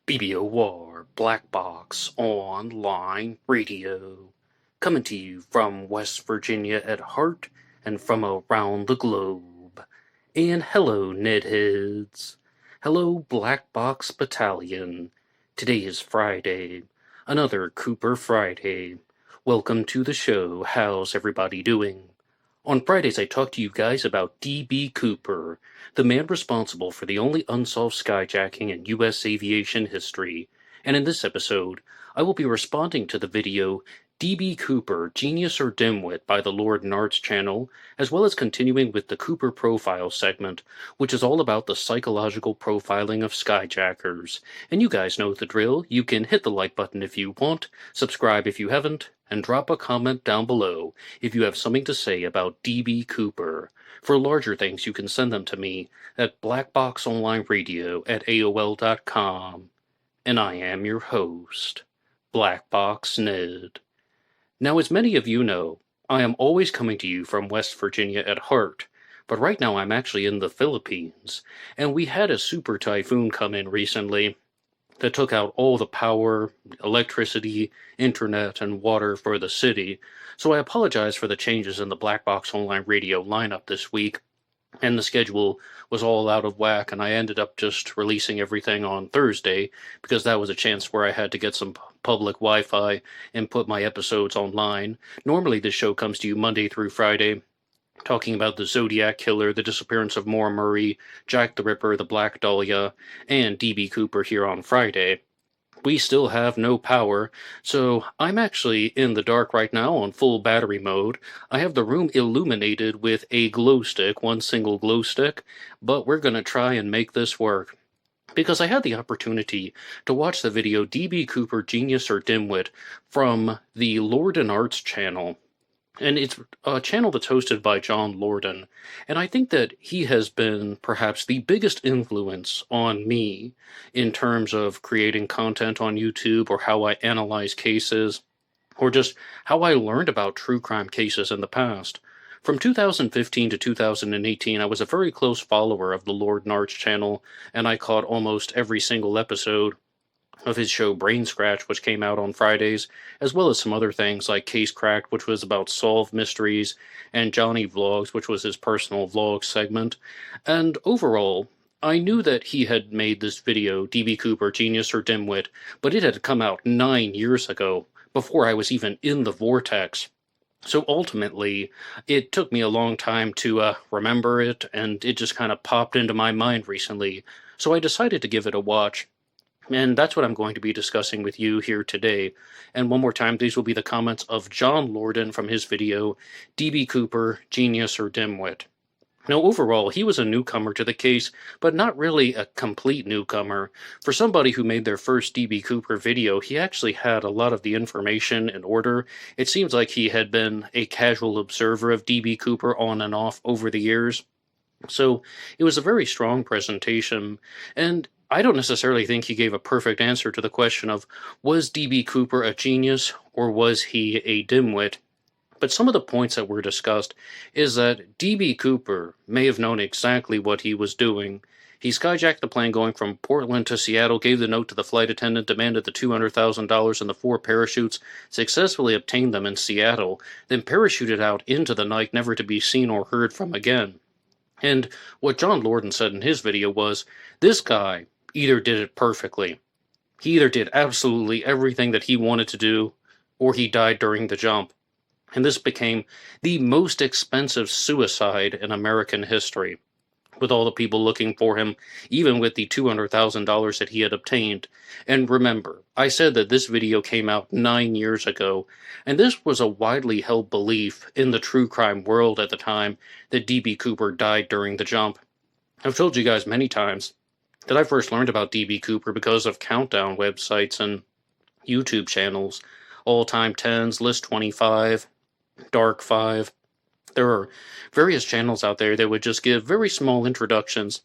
BBOR Black Box Online Radio, coming to you from West Virginia at heart and from around the globe. And hello, Nedheads. Hello, Black Box Battalion. Today is Friday, another Cooper Friday. Welcome to the show. How's everybody doing? On Fridays, I talk to you guys about D.B. Cooper, the man responsible for the only unsolved skyjacking in U.S. aviation history. And in this episode, I will be responding to the video D.B. Cooper, Genius or Dimwit by the Lord Nart's channel, as well as continuing with the Cooper Profile segment, which is all about the psychological profiling of skyjackers. And you guys know the drill. You can hit the like button if you want, subscribe if you haven't, and drop a comment down below if you have something to say about D.B. Cooper. For larger things, you can send them to me at blackboxonlineradio@aol.com. And I am your host, Box Ned. Now, as many of you know, I am always coming to you from West Virginia at heart, but right now I'm actually in the Philippines, and we had a super typhoon come in recently that took out all the power, electricity, internet, and water for the city, so I apologize for the changes in the Black Box Online Radio lineup this week, and the schedule was all out of whack, and I ended up just releasing everything on Thursday, because that was a chance where I had to get some public Wi-Fi and put my episodes online. Normally this show comes to you Monday through Friday, talking about the Zodiac Killer, the disappearance of Maura Murray, Jack the Ripper, the Black Dahlia, and D.B. Cooper here on Friday. We still have no power, so I'm actually in the dark right now on full battery mode. I have the room illuminated with a glow stick, one single glow stick, but we're going to try and make this work. Because I had the opportunity to watch the video D.B. Cooper, Genius or Dimwit from the Lord and Arts channel. And it's a channel that's hosted by John Lorden, and I think that he has been perhaps the biggest influence on me in terms of creating content on YouTube, or how I analyze cases, or just how I learned about true crime cases in the past. From 2015 to 2018, I was a very close follower of the Lord Nart's channel, and I caught almost every single episode of his show Brain Scratch, which came out on Fridays, as well as some other things like Case Cracked, which was about solved mysteries, and Johnny Vlogs, which was his personal vlog segment. And overall, I knew that he had made this video, D.B. Cooper, Genius or Dimwit, but it had come out 9 years ago, before I was even in the vortex. So ultimately, it took me a long time to remember it, and it just kind of popped into my mind recently. So I decided to give it a watch. And that's what I'm going to be discussing with you here today. And one more time, these will be the comments of John Lorden from his video, D.B. Cooper, Genius or Dimwit. Now, overall, he was a newcomer to the case, but not really a complete newcomer. For somebody who made their first D.B. Cooper video, he actually had a lot of the information in order. It seems like he had been a casual observer of D.B. Cooper on and off over the years. So it was a very strong presentation, and I don't necessarily think he gave a perfect answer to the question of, was D.B. Cooper a genius or was he a dimwit? But some of the points that were discussed is that D.B. Cooper may have known exactly what he was doing. He skyjacked the plane going from Portland to Seattle, gave the note to the flight attendant, demanded the $200,000 and the 4 parachutes, successfully obtained them in Seattle, then parachuted out into the night, never to be seen or heard from again. And what John Lorden said in his video was, this guy either did it perfectly. He either did absolutely everything that he wanted to do, or he died during the jump. And this became the most expensive suicide in American history, with all the people looking for him, even with the $200,000 that he had obtained. And remember, I said that this video came out 9 years ago, and this was a widely held belief in the true crime world at the time that D.B. Cooper died during the jump. I've told you guys many times that I first learned about D.B. Cooper because of countdown websites and YouTube channels, All Time 10s, List 25, Dark 5. There are various channels out there that would just give very small introductions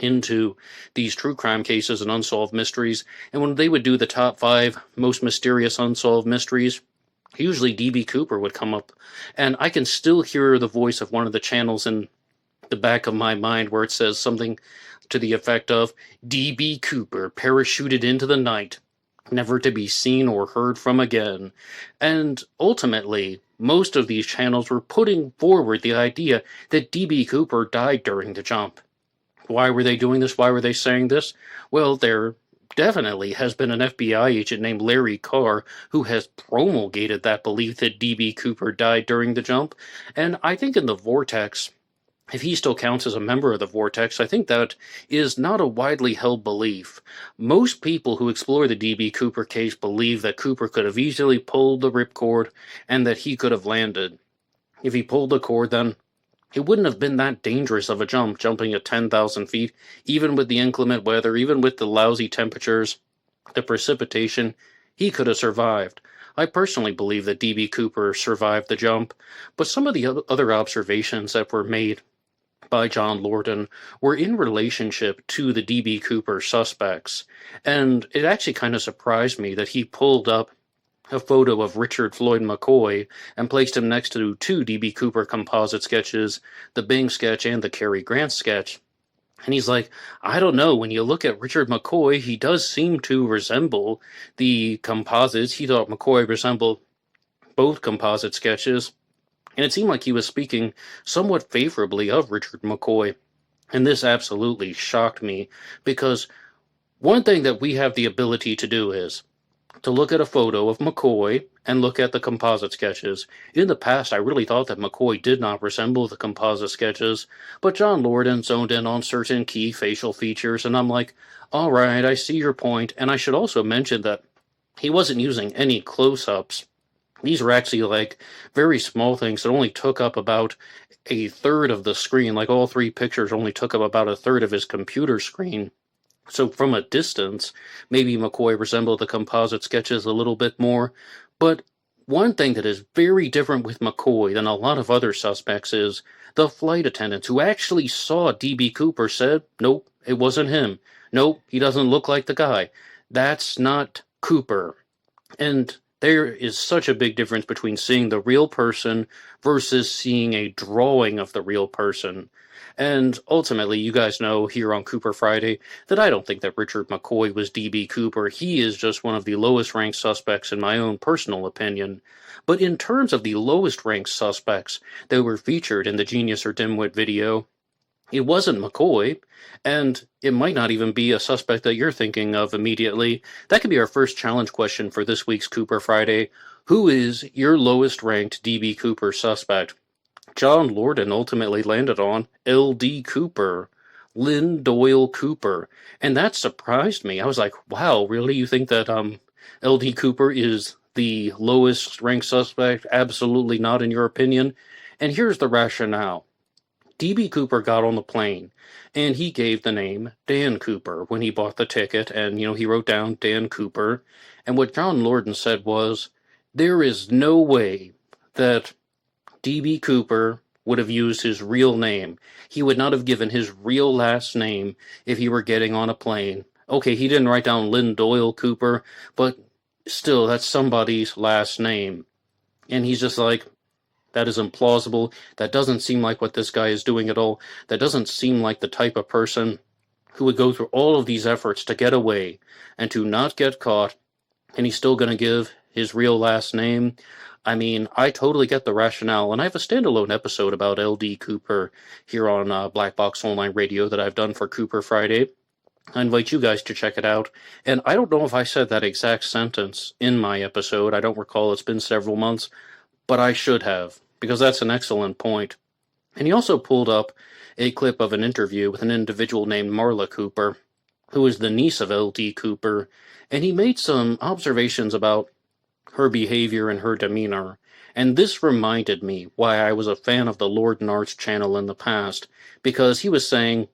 into these true crime cases and unsolved mysteries, and when they would do the top 5 most mysterious unsolved mysteries, usually D.B. Cooper would come up, and I can still hear the voice of one of the channels in the back of my mind where it says something to the effect of D.B. Cooper parachuted into the night, never to be seen or heard from again. And ultimately, most of these channels were putting forward the idea that D.B. Cooper died during the jump. Why were they doing this? Why were they saying this? Well, there definitely has been an FBI agent named Larry Carr who has promulgated that belief that D.B. Cooper died during the jump. And I think in the Vortex, if he still counts as a member of the Vortex, I think that is not a widely held belief. Most people who explore the D.B. Cooper case believe that Cooper could have easily pulled the ripcord and that he could have landed. If he pulled the cord, then it wouldn't have been that dangerous of a jump, jumping at 10,000 feet, even with the inclement weather, even with the lousy temperatures, the precipitation. He could have survived. I personally believe that D.B. Cooper survived the jump, but some of the other observations that were made by John Lorden were in relationship to the D.B. Cooper suspects, and it actually kind of surprised me that he pulled up a photo of Richard Floyd McCoy and placed him next to two D.B. Cooper composite sketches, the Bing sketch and the Cary Grant sketch. And he's like, I don't know, when you look at Richard McCoy, he does seem to resemble the composites. He thought McCoy resembled both composite sketches, and it seemed like he was speaking somewhat favorably of Richard McCoy. And this absolutely shocked me, because one thing that we have the ability to do is to look at a photo of McCoy and look at the composite sketches. In the past, I really thought that McCoy did not resemble the composite sketches, but John Lorden zoned in on certain key facial features, and I'm like, all right, I see your point. And I should also mention that he wasn't using any close-ups. These were actually like very small things that only took up about a third of the screen. Like all three pictures only took up about a third of his computer screen. So from a distance, maybe McCoy resembled the composite sketches a little bit more. But one thing that is very different with McCoy than a lot of other suspects is the flight attendants who actually saw D.B. Cooper said, nope, it wasn't him. Nope, he doesn't look like the guy. That's not Cooper. And there is such a big difference between seeing the real person versus seeing a drawing of the real person. And ultimately, you guys know here on Cooper Friday that I don't think that Richard McCoy was D.B. Cooper. He is just one of the lowest ranked suspects in my own personal opinion. But in terms of the lowest ranked suspects that were featured in the Genius or Dimwit video, it wasn't McCoy, and it might not even be a suspect that you're thinking of immediately. That could be our first challenge question for this week's Cooper Friday. Who is your lowest ranked D.B. Cooper suspect? John Lorden ultimately landed on L.D. Cooper, Lynn Doyle Cooper, and that surprised me. I was like, wow, really? You think that L.D. Cooper is the lowest ranked suspect? Absolutely not, in your opinion. And here's the rationale. D.B. Cooper got on the plane, and he gave the name Dan Cooper when he bought the ticket, and, he wrote down Dan Cooper. And what John Lorden said was, there is no way that D.B. Cooper would have used his real name. He would not have given his real last name if he were getting on a plane. Okay, he didn't write down Lynn Doyle Cooper, but still, that's somebody's last name. And he's just like, that is implausible. That doesn't seem like what this guy is doing at all. That doesn't seem like the type of person who would go through all of these efforts to get away and to not get caught, and he's still going to give his real last name. I mean, I totally get the rationale, and I have a standalone episode about L.D. Cooper here on Black Box Online Radio that I've done for Cooper Friday. I invite you guys to check it out, and I don't know if I said that exact sentence in my episode. I don't recall. It's been several months, but I should have, because that's an excellent point. And he also pulled up a clip of an interview with an individual named Marla Cooper, who is the niece of L.D. Cooper, and he made some observations about her behavior and her demeanor, and this reminded me why I was a fan of the Lorden Arts channel in the past, because he was saying,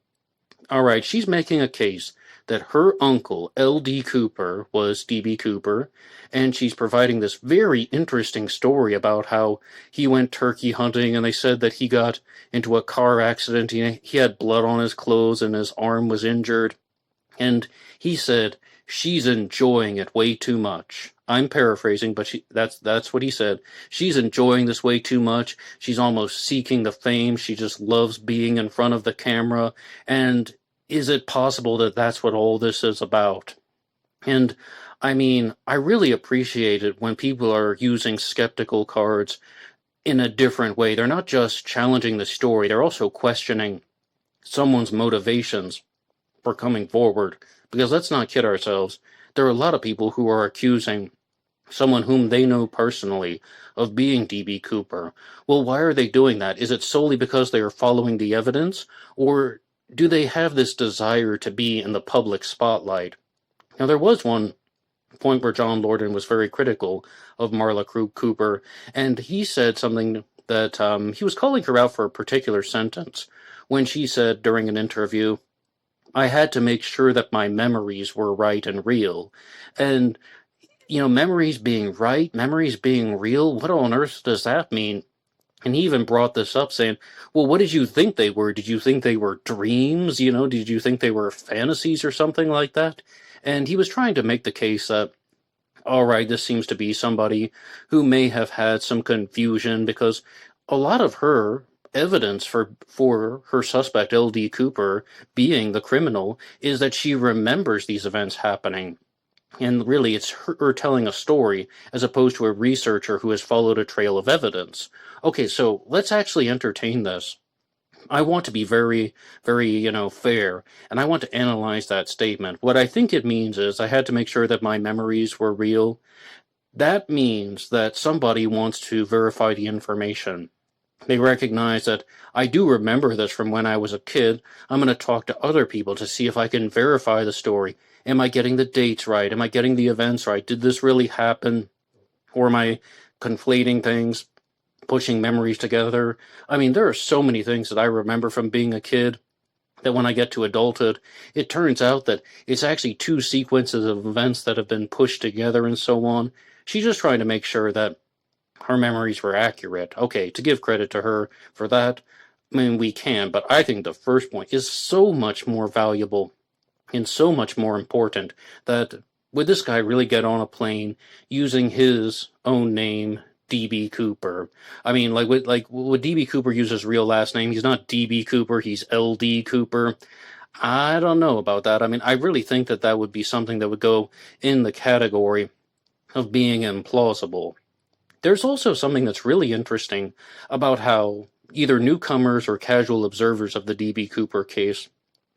alright, she's making a case that her uncle, L.D. Cooper, was D.B. Cooper, and she's providing this very interesting story about how he went turkey hunting, and they said that he got into a car accident, he had blood on his clothes, and his arm was injured, and he said, she's enjoying it way too much. I'm paraphrasing, but that's what he said. She's enjoying this way too much. She's almost seeking the fame. She just loves being in front of the camera. And is it possible that that's what all this is about? And I mean, I really appreciate it when people are using skeptical cards in a different way. They're not just challenging the story, they're also questioning someone's motivations for coming forward. Because let's not kid ourselves, there are a lot of people who are accusing someone whom they know personally of being DB Cooper. Well, why are they doing that? Is it solely because they are following the evidence, or do they have this desire to be in the public spotlight? Now, there was one point where John Lorden was very critical of Marla Cooper, and he said something that he was calling her out for a particular sentence when she said during an interview, I had to make sure that my memories were right and real. And, memories being right, memories being real, what on earth does that mean? And he even brought this up saying, well, what did you think they were? Did you think they were dreams? Did you think they were fantasies or something like that? And he was trying to make the case that, all right, this seems to be somebody who may have had some confusion because a lot of her evidence for her suspect, L.D. Cooper, being the criminal is that she remembers these events happening. And really, it's her telling a story as opposed to a researcher who has followed a trail of evidence. Okay, so let's actually entertain this. I want to be very, very, fair, and I want to analyze that statement. What I think it means is I had to make sure that my memories were real. That means that somebody wants to verify the information. They recognize that I do remember this from when I was a kid. I'm going to talk to other people to see if I can verify the story. Am I getting the dates right? Am I getting the events right? Did this really happen? Or am I conflating things, pushing memories together? I mean, there are so many things that I remember from being a kid that when I get to adulthood, it turns out that it's actually two sequences of events that have been pushed together and so on. She's just trying to make sure that her memories were accurate. Okay, to give credit to her for that, I mean, we can, but I think the first point is so much more valuable and so much more important that would this guy really get on a plane using his own name, DB Cooper? I mean, would DB Cooper use his real last name? He's not DB Cooper, he's LD Cooper. I don't know about that. I mean, I really think that that would be something that would go in the category of being implausible. There's also something that's really interesting about how either newcomers or casual observers of the D.B. Cooper case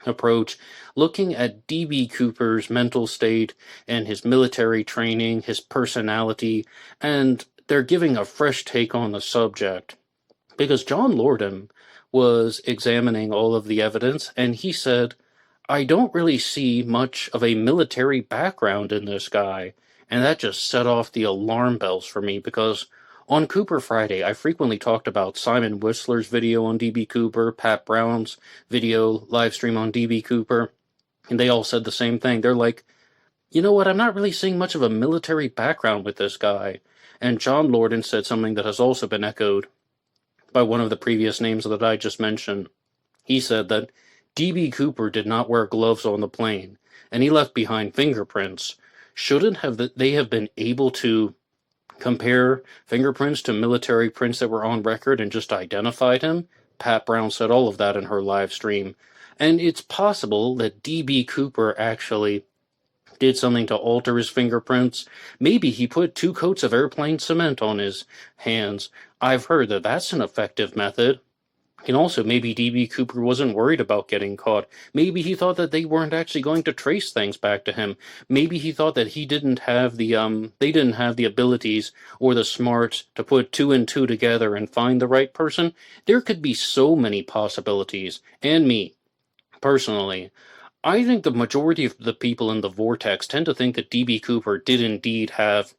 approach looking at D.B. Cooper's mental state and his military training, his personality, and they're giving a fresh take on the subject. Because John Lorden was examining all of the evidence, and he said, I don't really see much of a military background in this guy. And that just set off the alarm bells for me because on Cooper Friday, I frequently talked about Simon Whistler's video on DB Cooper, Pat Brown's video live stream on DB Cooper, and they all said the same thing. They're like, you know what, I'm not really seeing much of a military background with this guy. And John Lorden said something that has also been echoed by one of the previous names that I just mentioned. He said that D.B. Cooper did not wear gloves on the plane, and he left behind fingerprints. Shouldn't they have been able to compare fingerprints to military prints that were on record and just identified him? Pat Brown said all of that in her live stream. And it's possible that D.B. Cooper actually did something to alter his fingerprints. Maybe he put 2 coats of airplane cement on his hands. I've heard that that's an effective method. And also, maybe D.B. Cooper wasn't worried about getting caught. Maybe he thought that they weren't actually going to trace things back to him. Maybe he thought that he didn't have they didn't have the abilities or the smarts to put 2 and 2 together and find the right person. There could be so many possibilities. And me, personally, I think the majority of the people in the vortex tend to think that D.B. Cooper did indeed have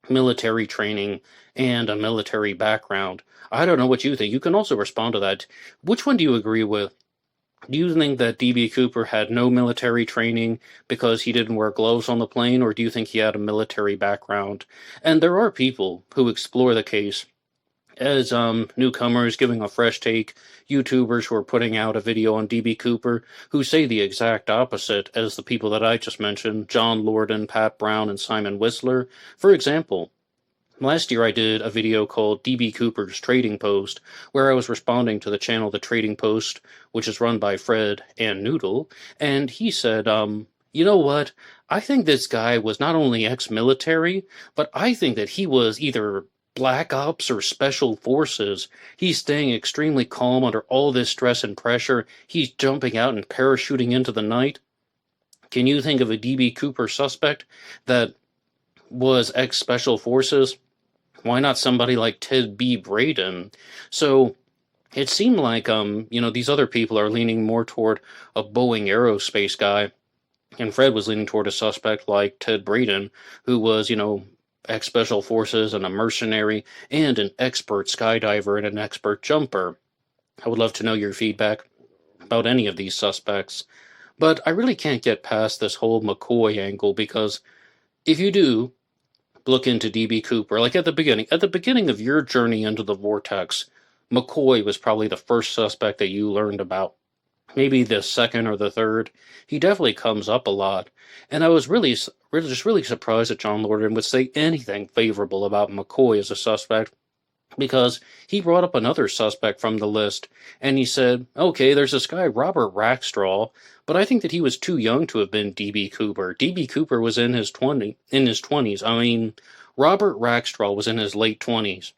military training and a military background. I don't know what you think. You can also respond to that. Which one do you agree with? Do you think that D.B. Cooper had no military training because he didn't wear gloves on the plane, or do you think he had a military background? And there are people who explore the case as newcomers giving a fresh take, YouTubers who are putting out a video on D.B. Cooper who say the exact opposite as the people that I just mentioned, John Lorden, Pat Brown, and Simon Whistler. For example, Last year I did a video called DB Cooper's Trading Post, where I was responding to the channel The Trading Post, which is run by Fred and Noodle, and he said, you know what? I think this guy was not only ex-military, but I think that he was either Black Ops or Special Forces. He's staying extremely calm under all this stress and pressure. He's jumping out and parachuting into the night. Can you think of a DB Cooper suspect that was ex-Special Forces? Why not somebody like Ted B. Braden? So it seemed like, these other people are leaning more toward a Boeing aerospace guy, and Fred was leaning toward a suspect like Ted Braden, who was, ex-special forces and a mercenary and an expert skydiver and an expert jumper. I would love to know your feedback about any of these suspects. But I really can't get past this whole McCoy angle, because if you do look into DB Cooper, like at the beginning of your journey into the vortex, McCoy was probably the first suspect that you learned about. Maybe the second or the third. He definitely comes up a lot. And I was really surprised that John Lorden would say anything favorable about McCoy as a suspect, because he brought up another suspect from the list, and he said, okay, there's this guy, Robert Rackstraw, but I think that he was too young to have been D.B. Cooper. D.B. Cooper was in his 20s. I mean, Robert Rackstraw was in his late 20s,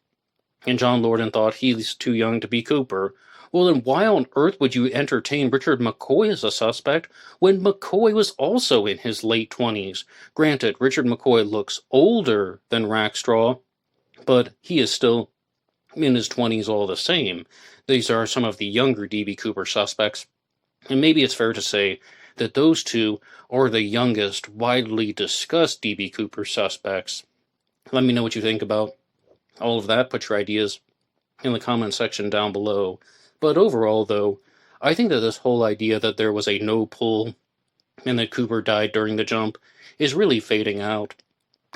and John Lorden thought he's too young to be Cooper. Well, then why on earth would you entertain Richard McCoy as a suspect when McCoy was also in his late 20s? Granted, Richard McCoy looks older than Rackstraw, but he is still in his 20s all the same. These are some of the younger D.B. Cooper suspects, and maybe it's fair to say that those two are the youngest widely discussed D.B. Cooper suspects. Let me know what you think about all of that. Put your ideas in the comment section down below. But overall, though, I think that this whole idea that there was a no pull and that Cooper died during the jump is really fading out.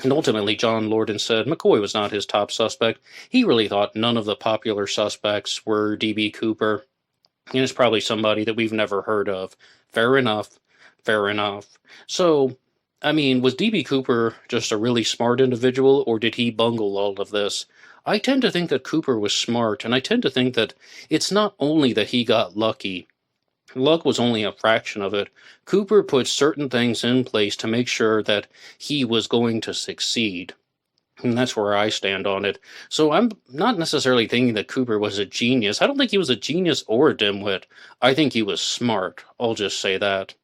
And ultimately, John Lorden said McCoy was not his top suspect. He really thought none of the popular suspects were D.B. Cooper, and it's probably somebody that we've never heard of. Fair enough. Fair enough. So, I mean, was D.B. Cooper just a really smart individual, or did he bungle all of this? I tend to think that Cooper was smart, and I tend to think that it's not only that he got lucky. Luck was only a fraction of it. Cooper put certain things in place to make sure that he was going to succeed. And that's where I stand on it. So I'm not necessarily thinking that Cooper was a genius. I don't think he was a genius or a dimwit. I think he was smart. I'll just say that.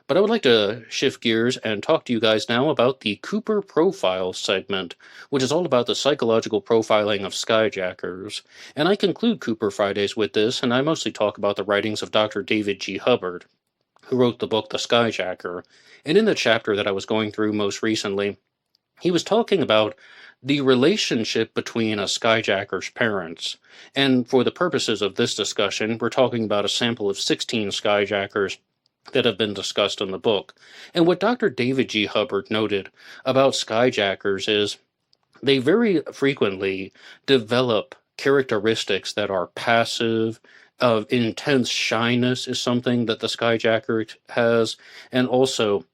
But I would like to shift gears and talk to you guys now about the Cooper Profile segment, which is all about the psychological profiling of skyjackers. And I conclude Cooper Fridays with this, and I mostly talk about the writings of Dr. David G. Hubbard, who wrote the book The Skyjacker. And in the chapter that I was going through most recently, he was talking about the relationship between a skyjacker's parents. And for the purposes of this discussion, we're talking about a sample of 16 skyjackers that have been discussed in the book. And what Dr. David G. Hubbard noted about skyjackers is they very frequently develop characteristics that are passive. Intense shyness is something that the skyjacker has, and also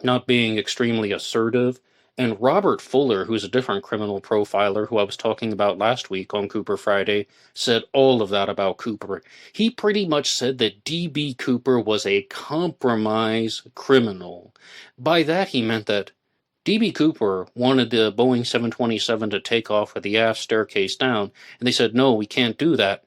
not being extremely assertive. And Robert Fuller, who's a different criminal profiler who I was talking about last week on Cooper Friday, said all of that about Cooper. He pretty much said that D.B. Cooper was a compromise criminal. By that he meant that D.B. Cooper wanted the Boeing 727 to take off with the aft staircase down, and they said, no, we can't do that.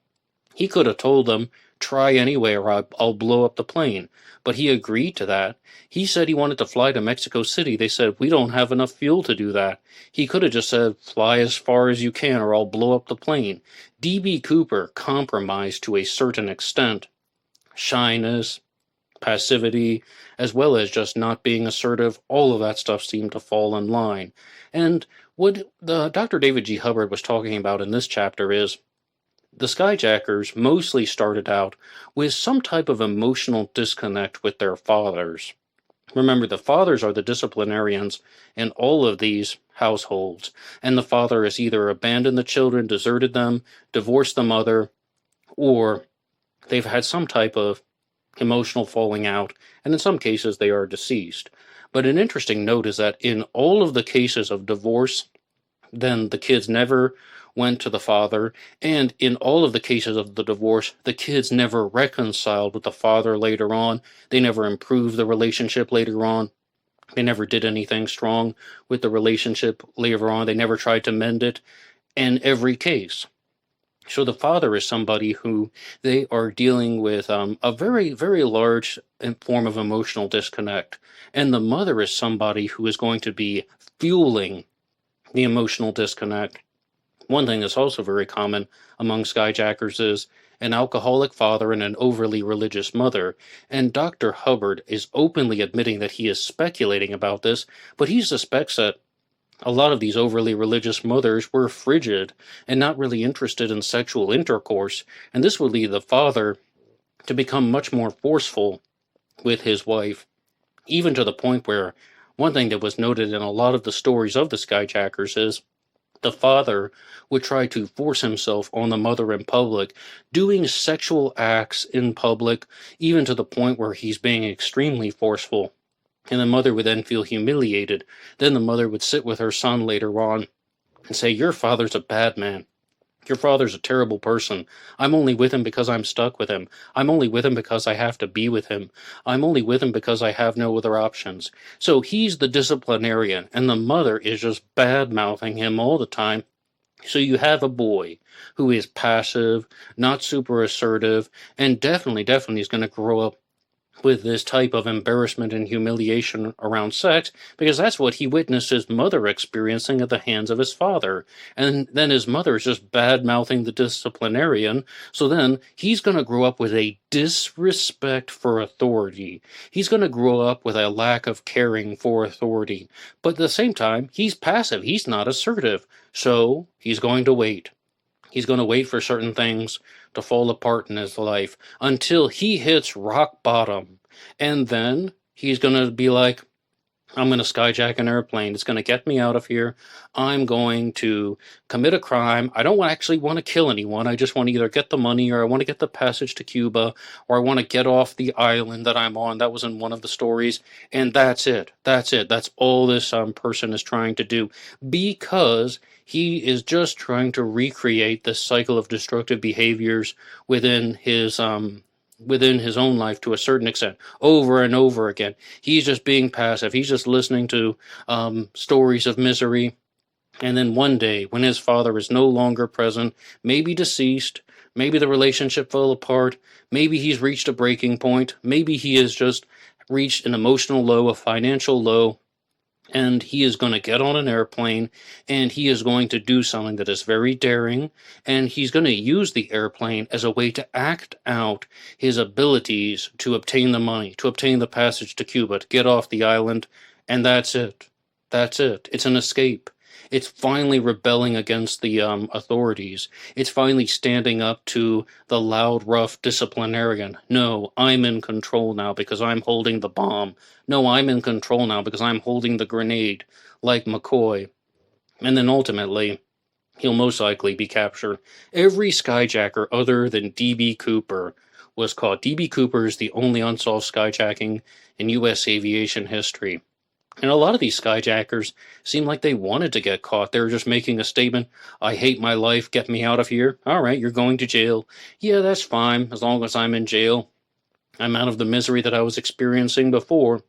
He could have told them, try anyway or I'll blow up the plane. But he agreed to that. He said he wanted to fly to Mexico City. They said, we don't have enough fuel to do that. He could have just said, fly as far as you can or I'll blow up the plane. D.B. Cooper compromised to a certain extent. Shyness, passivity, as well as just not being assertive, all of that stuff seemed to fall in line. And what the Dr. David G. Hubbard was talking about in this chapter is the skyjackers mostly started out with some type of emotional disconnect with their fathers. Remember, the fathers are the disciplinarians in all of these households, and the father has either abandoned the children, deserted them, divorced the mother, or they've had some type of emotional falling out, and in some cases they are deceased. But an interesting note is that in all of the cases of divorce then the kids never went to the father, and in all of the cases of the divorce, the kids never reconciled with the father later on. They never improved the relationship later on. They never did anything strong with the relationship later on. They never tried to mend it in every case. So the father is somebody who they are dealing with a very, very large form of emotional disconnect. And the mother is somebody who is going to be fueling the emotional disconnect. One thing that's also very common among skyjackers is an alcoholic father and an overly religious mother. And Dr. Hubbard is openly admitting that he is speculating about this, but he suspects that a lot of these overly religious mothers were frigid and not really interested in sexual intercourse, and this would lead the father to become much more forceful with his wife, even to the point where one thing that was noted in a lot of the stories of the skyjackers is the father would try to force himself on the mother in public, doing sexual acts in public, even to the point where he's being extremely forceful. And the mother would then feel humiliated. Then the mother would sit with her son later on and say, "Your father's a bad man. Your father's a terrible person. I'm only with him because I'm stuck with him. I'm only with him because I have to be with him. I'm only with him because I have no other options." So he's the disciplinarian, and the mother is just bad mouthing him all the time. So you have a boy who is passive, not super assertive, and definitely is going to grow up with this type of embarrassment and humiliation around sex, because that's what he witnessed his mother experiencing at the hands of his father. And then his mother is just bad mouthing the disciplinarian. So then he's going to grow up with a disrespect for authority. He's going to grow up with a lack of caring for authority. But at the same time, he's passive. He's not assertive. So he's going to wait. He's going to wait for certain things to fall apart in his life until he hits rock bottom. And then he's going to be like, "I'm going to skyjack an airplane. It's going to get me out of here. I'm going to commit a crime. I don't actually want to kill anyone. I just want to either get the money, or I want to get the passage to Cuba, or I want to get off the island that I'm on." That was in one of the stories. And that's it. That's it. That's all this person is trying to do, because he is just trying to recreate this cycle of destructive behaviors within his own life to a certain extent, over and over again. He's just being passive. He's just listening to stories of misery. And then one day, when his father is no longer present, maybe deceased, maybe the relationship fell apart, maybe he's reached a breaking point, maybe he has just reached an emotional low, a financial low, and he is going to get on an airplane, and he is going to do something that is very daring, and he's going to use the airplane as a way to act out his abilities to obtain the money, to obtain the passage to Cuba, to get off the island, and that's it. That's it. It's an escape. It's finally rebelling against the authorities. It's finally standing up to the loud, rough disciplinarian. "No, I'm in control now because I'm holding the bomb. No, I'm in control now because I'm holding the grenade," like McCoy. And then ultimately, he'll most likely be captured. Every skyjacker other than D.B. Cooper was caught. D.B. Cooper is the only unsolved skyjacking in U.S. aviation history. And a lot of these skyjackers seem like they wanted to get caught. They were just making a statement: "I hate my life, get me out of here." "All right, you're going to jail." "Yeah, that's fine, as long as I'm in jail. I'm out of the misery that I was experiencing before."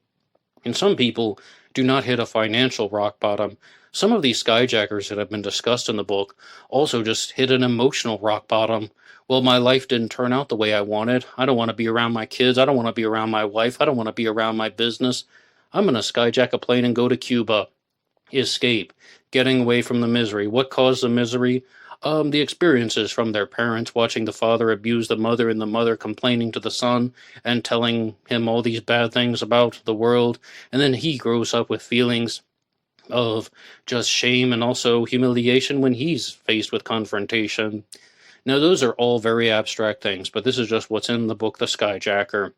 And some people do not hit a financial rock bottom. Some of these skyjackers that have been discussed in the book also just hit an emotional rock bottom. "Well, my life didn't turn out the way I wanted. I don't want to be around my kids. I don't want to be around my wife. I don't want to be around my business. I'm going to skyjack a plane and go to Cuba." Escape. Getting away from the misery. What caused the misery? The experiences from their parents, watching the father abuse the mother, and the mother complaining to the son and telling him all these bad things about the world. And then he grows up with feelings of just shame and also humiliation when he's faced with confrontation. Now, those are all very abstract things, but this is just what's in the book, The Skyjacker.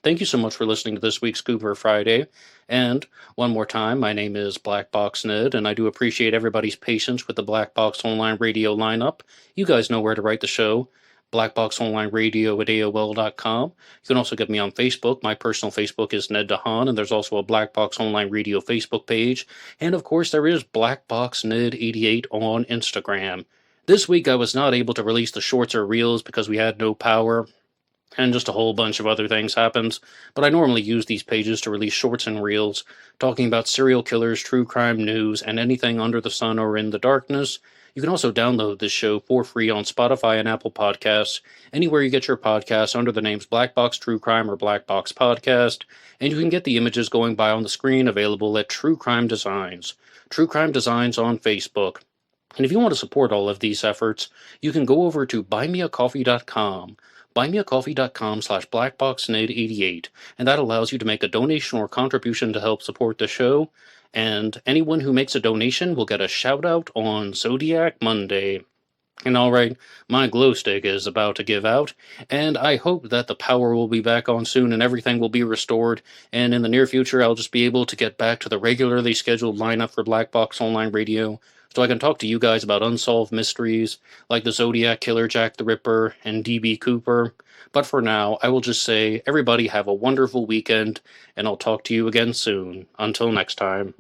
Thank you so much for listening to this week's Cooper Friday. And one more time, my name is Black Box Ned, and I do appreciate everybody's patience with the Black Box Online Radio lineup. You guys know where to write the show. blackboxonlineradio at AOL.com. You can also get me on Facebook. My personal Facebook is Ned DeHaan, and there's also a Black Box Online Radio Facebook page. And of course, there is BlackBoxNed88 on Instagram. This week I was not able to release the shorts or reels because we had no power, and just a whole bunch of other things happened, but I normally use these pages to release shorts and reels, talking about serial killers, true crime news, and anything under the sun or in the darkness. You can also download this show for free on Spotify and Apple Podcasts, anywhere you get your podcasts under the names Black Box True Crime or Black Box Podcast, and you can get the images going by on the screen available at True Crime Designs. True Crime Designs on Facebook. And if you want to support all of these efforts, you can go over to buymeacoffee.com, buymeacoffee.com/blackboxned88, and that allows you to make a donation or contribution to help support the show, and anyone who makes a donation will get a shout-out on Zodiac Monday. And alright, my glow stick is about to give out, and I hope that the power will be back on soon and everything will be restored, and in the near future I'll just be able to get back to the regularly scheduled lineup for Black Box Online Radio, so I can talk to you guys about unsolved mysteries, like the Zodiac Killer Jack the Ripper and D.B. Cooper. But for now, I will just say, everybody have a wonderful weekend, and I'll talk to you again soon. Until next time.